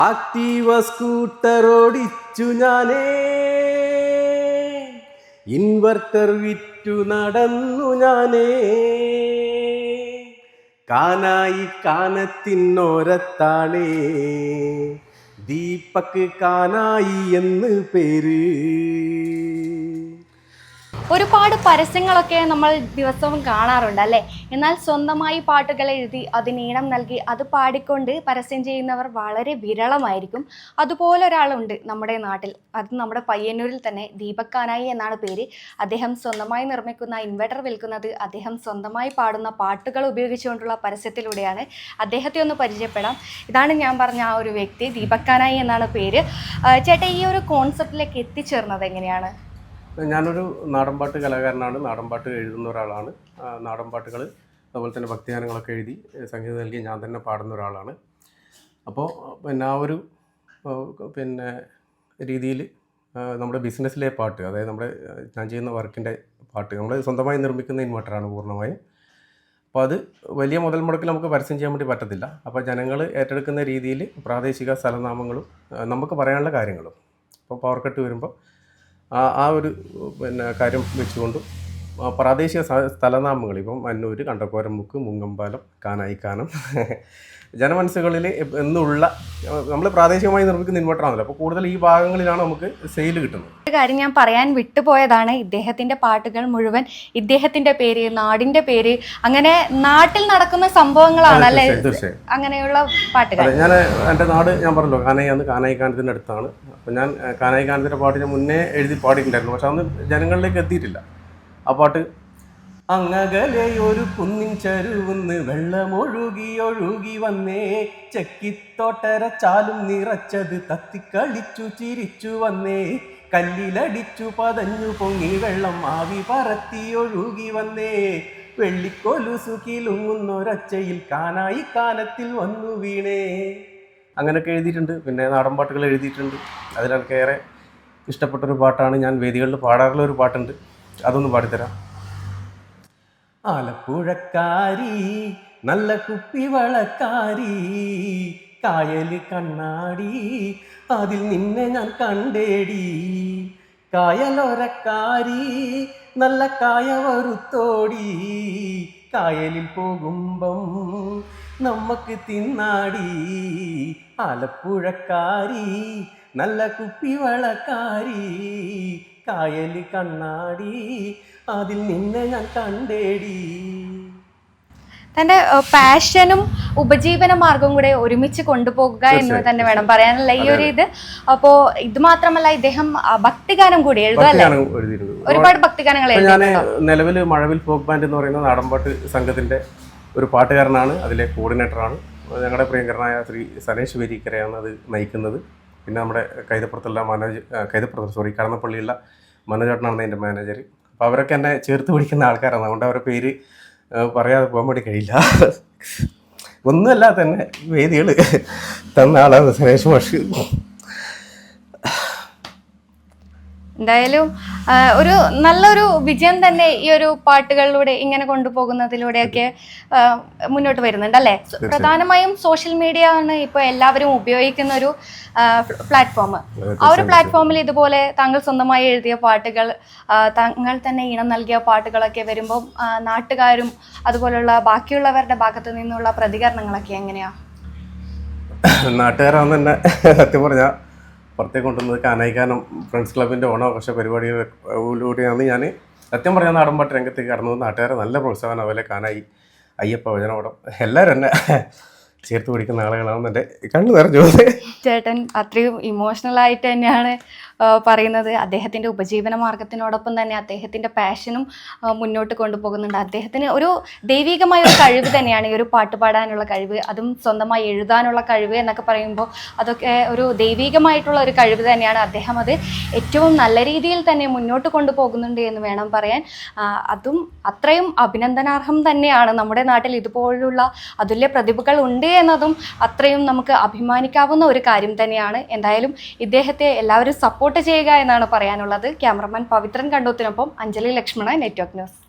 Activa scooter ഓടിച്ചു ഞാനേ, inverter വിറ്റു നടന്നു ഞാനേ, കാനായി കാനത്തിനോരത്താളേ, ദീപക് കാനായി എന്ന് പേര്. ഒരുപാട് പരസ്യങ്ങളൊക്കെ നമ്മൾ ദിവസവും കാണാറുണ്ട് അല്ലേ? എന്നാൽ സ്വന്തമായി പാട്ടുകൾ എഴുതി അതിന് ഈണം നൽകി അത് പാടിക്കൊണ്ട് പരസ്യം ചെയ്യുന്നവർ വളരെ വിരളമായിരിക്കും. അതുപോലെ ഒരാളുണ്ട് നമ്മുടെ നാട്ടിൽ, അത് നമ്മുടെ പയ്യന്നൂരിൽ തന്നെ. ദീപക് കാനായി എന്നാണ് പേര്. അദ്ദേഹം സ്വന്തമായി നിർമ്മിക്കുന്ന ഇൻവെർട്ടർ വിൽക്കുന്നത് അദ്ദേഹം സ്വന്തമായി പാടുന്ന പാട്ടുകൾ ഉപയോഗിച്ചുകൊണ്ടുള്ള പരസ്യത്തിലൂടെയാണ്. അദ്ദേഹത്തെ ഒന്ന് പരിചയപ്പെടാം. ഇതാണ് ഞാൻ പറഞ്ഞ ആ ഒരു വ്യക്തി, ദീപക് കാനായി എന്നാണ് പേര്. ചേട്ടാ, ഈ ഒരു കോൺസെപ്റ്റിലേക്ക് എത്തിച്ചേർന്നത് എങ്ങനെയാണ്? ഞാനൊരു നാടൻപാട്ട് കലാകാരനാണ്, നാടൻപാട്ട് എഴുതുന്ന ഒരാളാണ്. നാടൻപാട്ടുകൾ അതുപോലെ തന്നെ ഭക്തിഗാനങ്ങളൊക്കെ എഴുതി സംഗീതം നൽകി ഞാൻ തന്നെ പാടുന്ന ഒരാളാണ്. അപ്പോൾ പിന്നെ ആ ഒരു രീതിയിൽ നമ്മുടെ ബിസിനസ്സിലെ പാട്ട്, അതായത് ഞാൻ ചെയ്യുന്ന വർക്കിൻ്റെ പാട്ട് നമ്മൾ സ്വന്തമായി നിർമ്മിക്കുന്ന ഇൻവെർട്ടറാണ് പൂർണ്ണമായും. അപ്പോൾ അത് വലിയ മുതൽ മുടക്കിൽ നമുക്ക് പരസ്യം ചെയ്യാൻ വേണ്ടി പറ്റത്തില്ല. അപ്പോൾ ജനങ്ങൾ ഏറ്റെടുക്കുന്ന രീതിയിൽ പ്രാദേശിക സ്ഥലനാമങ്ങളും നമുക്ക് പറയാനുള്ള കാര്യങ്ങളും, ഇപ്പോൾ പവർ കട്ട് വരുമ്പോൾ ആ ഒരു കാര്യം വെച്ചുകൊണ്ടും പ്രാദേശിക സ്ഥലനാമങ്ങൾ, ഇപ്പം മന്നൂർ, കണ്ടക്കോരമുക്ക്, മുങ്ങമ്പാലം, കാനായിക്കാനം ജനമനസ്സുകളിൽ എന്നുള്ള നമ്മൾ പ്രാദേശികമായി നിർമ്മിക്കുന്ന ഇൻവെർട്ടറാണല്ലോ. അപ്പോൾ കൂടുതൽ ഈ ഭാഗങ്ങളിലാണ് നമുക്ക് സെയിൽ കിട്ടുന്നത്. ഒരു കാര്യം ഞാൻ പറയാൻ വിട്ടുപോയതാണ്, ഇദ്ദേഹത്തിൻ്റെ പാട്ടുകൾ മുഴുവൻ ഇദ്ദേഹത്തിൻ്റെ പേര്, നാടിൻ്റെ പേര്, അങ്ങനെ നാട്ടിൽ നടക്കുന്ന സംഭവങ്ങളാണ് അല്ലേ? അങ്ങനെയുള്ള പാട്ടുകൾ. ഞാൻ എൻ്റെ നാട് ഞാൻ പറഞ്ഞല്ലോ കാനായിയാണ്, കാനായിക്കാനത്തിൻ്റെ അടുത്താണ്. അപ്പോൾ ഞാൻ കാനായിക്കാനത്തിൻ്റെ പാട്ട് ഞാൻ മുന്നേ എഴുതി പാടിയിട്ടുണ്ടായിരുന്നു, പക്ഷെ അന്ന് ജനങ്ങളിലേക്ക് എത്തിയിട്ടില്ല ആ പാട്ട്. അങ്ങകലെ ഒരു കുന്നിൻ ചരുവുന്ന് വെള്ളമൊഴുകി ഒഴുകി വന്നേ, ചെക്കിത്തോട്ടര ചാലും നിറച്ചത് തത്തിക്കളിച്ചു ചിരിച്ചു വന്നേ, കല്ലിലടിച്ചു പതഞ്ഞു പൊങ്ങി വെള്ളം ആവി പറത്തി ഒഴുകി വന്നേ, വെള്ളിക്കൊലുസു കിലുങ്ങുന്നൊരച്ചയിൽ കാനായി കാനത്തിൽ വന്നു വീണേ. അങ്ങനെയൊക്കെ എഴുതിയിട്ടുണ്ട്. പിന്നെ നാടൻ പാട്ടുകൾ എഴുതിയിട്ടുണ്ട്. അതിലെനിക്കേറെ ഇഷ്ടപ്പെട്ടൊരു പാട്ടാണ്, ഞാൻ വേദികളിൽ പാടാറുള്ള ഒരു പാട്ടുണ്ട്, അതൊന്ന് പാടിത്തരാം. ആലപ്പുഴക്കാരി നല്ല കുപ്പിവളക്കാരി, കായൽ കണ്ണാടി അതിൽ നിന്നെ ഞാൻ കണ്ടേടി, കായലോരക്കാരി നല്ല കായവറുത്തോടി, കായലിൽ പോകുമ്പം നമുക്ക് തിന്നാടി. ആലപ്പുഴക്കാരി നല്ല കുപ്പിവളക്കാരി, കായൽ കണ്ണാടി അതിൽ നിന്നെ ഞാൻ കണ്ടേടി. തൻ്റെ പാഷനും ഉപജീവന മാർഗവും കൂടെ ഒരുമിച്ച് കൊണ്ടുപോകുക എന്ന് തന്നെ വേണം പറയാനല്ല ഈ ഒരു ഇത്. അപ്പോൾ ഇത് മാത്രമല്ല, ഇദ്ദേഹം ഭക്തിഗാനം കൂടി എഴുതുമല്ലേ? ഒരുപാട് ഭക്തിഗാനങ്ങൾ. ഞാൻ നിലവിൽ മഴവിൽ ഫോക്ക് ബാൻഡ് എന്ന് പറയുന്ന നാടൻപാട്ട് സംഘത്തിൻ്റെ ഒരു പാട്ടുകാരനാണ്, അതിലെ കോർഡിനേറ്ററാണ്. ഞങ്ങളുടെ പ്രിയങ്കരനായ ശ്രീ സനേഷ് വേരിക്കരയാണ് അത് നയിക്കുന്നത്. പിന്നെ നമ്മുടെ കടന്നപ്പള്ളിയുള്ള മനോജേട്ടനാണ് എൻ്റെ മാനേജർ. അപ്പോൾ അവരൊക്കെ എന്നെ ചേർത്ത് പിടിക്കുന്ന ആൾക്കാരാണ്, അതുകൊണ്ട് അവരുടെ പേര് പറയാതെ പോകാൻ വേണ്ടി കഴിയില്ല. ഒന്നുമല്ല, തന്നെ വേദികൾ തന്ന ആളാണ് സനേഷ് മാഷ്. എന്തായാലും ഒരു നല്ലൊരു വിജയം തന്നെ ഈ ഒരു പാട്ടുകളിലൂടെ ഇങ്ങനെ കൊണ്ടുപോകുന്നതിലൂടെയൊക്കെ മുന്നോട്ട് വരുന്നുണ്ട് അല്ലേ? പ്രധാനമായും സോഷ്യൽ മീഡിയ ആണ് ഇപ്പോൾ എല്ലാവരും ഉപയോഗിക്കുന്ന ഒരു പ്ലാറ്റ്ഫോം. ആ ഒരു പ്ലാറ്റ്ഫോമിൽ ഇതുപോലെ താങ്കൾ സ്വന്തമായി എഴുതിയ പാട്ടുകൾ, താങ്കൾ തന്നെ ഈണം നൽകിയ പാട്ടുകളൊക്കെ വരുമ്പം നാട്ടുകാരും അതുപോലുള്ള ബാക്കിയുള്ളവരുടെ ഭാഗത്തു നിന്നുള്ള പ്രതികരണങ്ങളൊക്കെ എങ്ങനെയാ? നാട്ടുകാരാണെന്ന് തന്നെ സത്യം പറഞ്ഞാൽ പുറത്തേക്ക് കൊണ്ടുവന്നത് കാനായിക്കാനം ഫ്രണ്ട്സ് ക്ലബിൻ്റെ ഓണാഘോഷ പരിപാടികളിലൂടെയാണ് ഞാൻ സത്യം പറഞ്ഞാൽ നാടൻപാട്ട് രംഗത്തേക്ക് കടന്നത്. നാട്ടുകാരെ നല്ല പ്രോത്സാഹനം, അതുപോലെ കാനായി, അയ്യപ്പ വചനോടം എല്ലാവരും എന്നെ ചേർത്ത് പിടിക്കുന്ന ആളുകളാണെന്ന് എൻ്റെ കണ്ണു നിറഞ്ഞു. ചേട്ടൻ അത്രയും ഇമോഷണലായിട്ട് തന്നെയാണ് പറയുന്നത്. അദ്ദേഹത്തിൻ്റെ ഉപജീവന മാർഗത്തിനോടൊപ്പം തന്നെ അദ്ദേഹത്തിൻ്റെ പാഷനും മുന്നോട്ട് കൊണ്ടുപോകുന്നുണ്ട്. അദ്ദേഹത്തിന് ഒരു ദൈവികമായ ഒരു കഴിവ് തന്നെയാണ് ഈ ഒരു പാട്ട് പാടാനുള്ള കഴിവ്, അതും സ്വന്തമായി എഴുതാനുള്ള കഴിവ് എന്നൊക്കെ പറയുമ്പോൾ അതൊക്കെ ഒരു ദൈവികമായിട്ടുള്ള ഒരു കഴിവ് തന്നെയാണ്. അദ്ദേഹം അത് ഏറ്റവും നല്ല രീതിയിൽ തന്നെ മുന്നോട്ട് കൊണ്ടുപോകുന്നുണ്ട് എന്ന് വേണം പറയാൻ. അതും അത്രയും അഭിനന്ദനാർഹം തന്നെയാണ്. നമ്മുടെ നാട്ടിൽ ഇതുപോലുള്ള അതുല്യ പ്രതിഭകൾ ഉണ്ട് എന്നതും അത്രയും നമുക്ക് അഭിമാനിക്കാവുന്ന ഒരു കാര്യം തന്നെയാണ്. എന്തായാലും ഇദ്ദേഹത്തെ എല്ലാവരും സപ്പോർട്ട് ചെയ്യുക എന്നാണ് പറയാനുള്ളത്. ക്യാമറമാൻ പവിത്രൻ കണ്ടോത്തിനൊപ്പം അഞ്ജലി ലക്ഷ്മണ, നെറ്റ്വർക്ക് ന്യൂസ്.